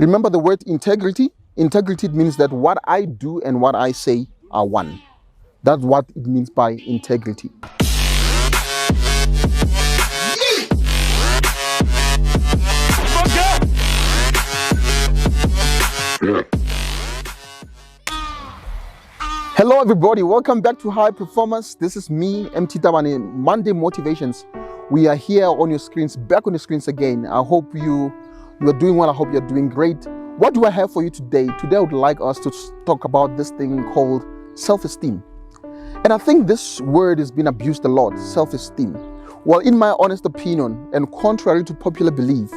Remember the word integrity? Integrity means that what I do and what I say are one. That's what it means by integrity. Hello everybody, welcome back to High Performance. This is me, MT Tabane, Monday Motivations. We are here on your screens, back on your screens again. I hope you are doing well. I hope you're doing great. What do I have for you today? Today I would like us to talk about this thing called self-esteem. And I think this word has been abused a lot, self-esteem. Well, in my honest opinion, and contrary to popular belief,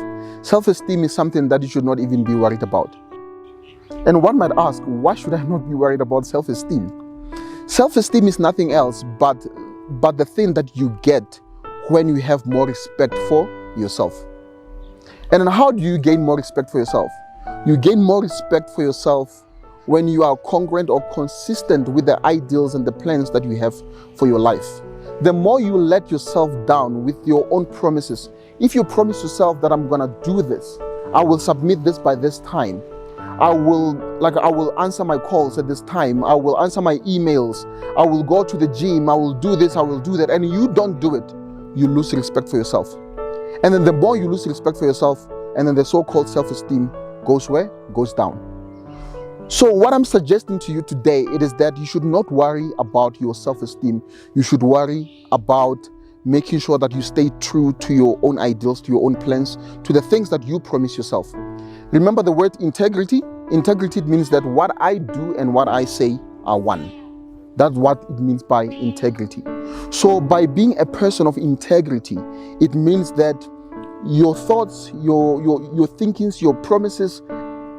self-esteem is something that you should not even be worried about. And one might ask, why should I not be worried about self-esteem? Self-esteem is nothing else but the thing that you get when you have more respect for yourself. And then how do you gain more respect for yourself? You gain more respect for yourself when you are congruent or consistent with the ideals and the plans that you have for your life. The more you let yourself down with your own promises, if you promise yourself that I'm gonna do this, I will submit this by this time, I will answer my calls at this time, I will answer my emails, I will go to the gym, I will do this, I will do that, and you don't do it, you lose respect for yourself. And then the more you lose respect for yourself, and then the so-called self-esteem goes where? Goes down. So what I'm suggesting to you today, it is that you should not worry about your self-esteem. You should worry about making sure that you stay true to your own ideals, to your own plans, to the things that you promise yourself. Remember the word integrity? Integrity means that what I do and what I say are one. That's what it means by integrity. So by being a person of integrity, it means that your thoughts, your thinkings, your promises,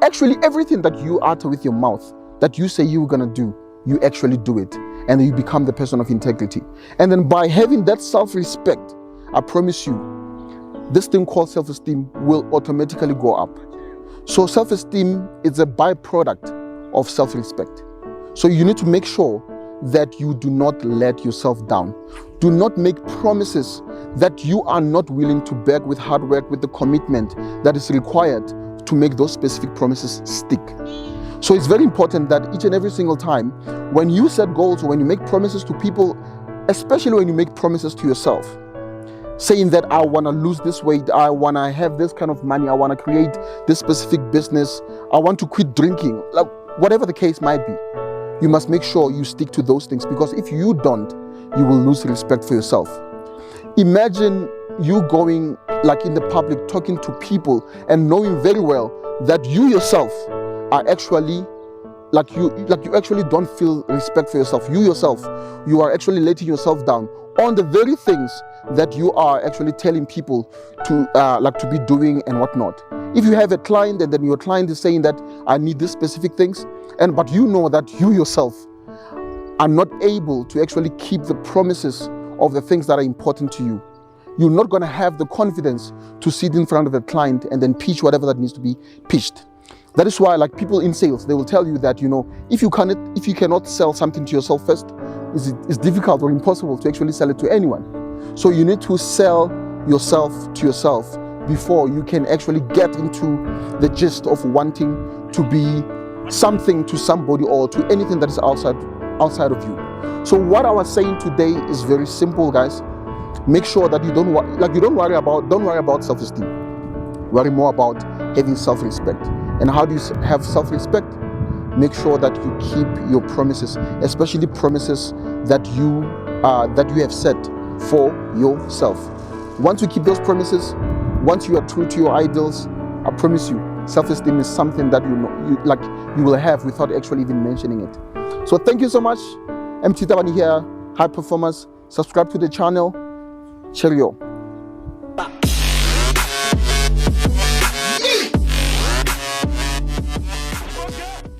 actually everything that you utter with your mouth, that you say you're gonna do, you actually do it. And then you become the person of integrity. And then by having that self-respect, I promise you, this thing called self-esteem will automatically go up. So self-esteem is a byproduct of self-respect. So you need to make sure that you do not let yourself down. Do not make promises that you are not willing to back with hard work, with the commitment that is required to make those specific promises stick. So it's very important that each and every single time, when you set goals or when you make promises to people, especially when you make promises to yourself, saying that I want to lose this weight, I want to have this kind of money, I want to create this specific business, I want to quit drinking, like whatever the case might be, you must make sure you stick to those things, because if you don't, you will lose respect for yourself. Imagine you going like in the public, talking to people and knowing very well that you yourself are actually you actually don't feel respect for yourself. You yourself, you are actually letting yourself down on the very things that you are actually telling people to be doing and whatnot. If you have a client and then your client is saying that I need these specific things, but you know that you yourself are not able to actually keep the promises of the things that are important to you, you're not going to have the confidence to sit in front of the client and then pitch whatever that needs to be pitched. That is why, like people in sales, they will tell you that, if you cannot sell something to yourself first, it's difficult or impossible to actually sell it to anyone. So you need to sell yourself to yourself before you can actually get into the gist of wanting to be something to somebody or to anything that is outside of you. So what I was saying today is very simple, guys. Make sure that you don't worry about self-esteem. Worry more about having self-respect. And how do you have self-respect? Make sure that you keep your promises, especially promises that you have set for yourself. Once you keep those promises, once you are true to your ideals, I promise you, self-esteem is something that you will have without actually even mentioning it. So thank you so much. MT Tabani here, High Performance. Subscribe to the channel. Cheerio.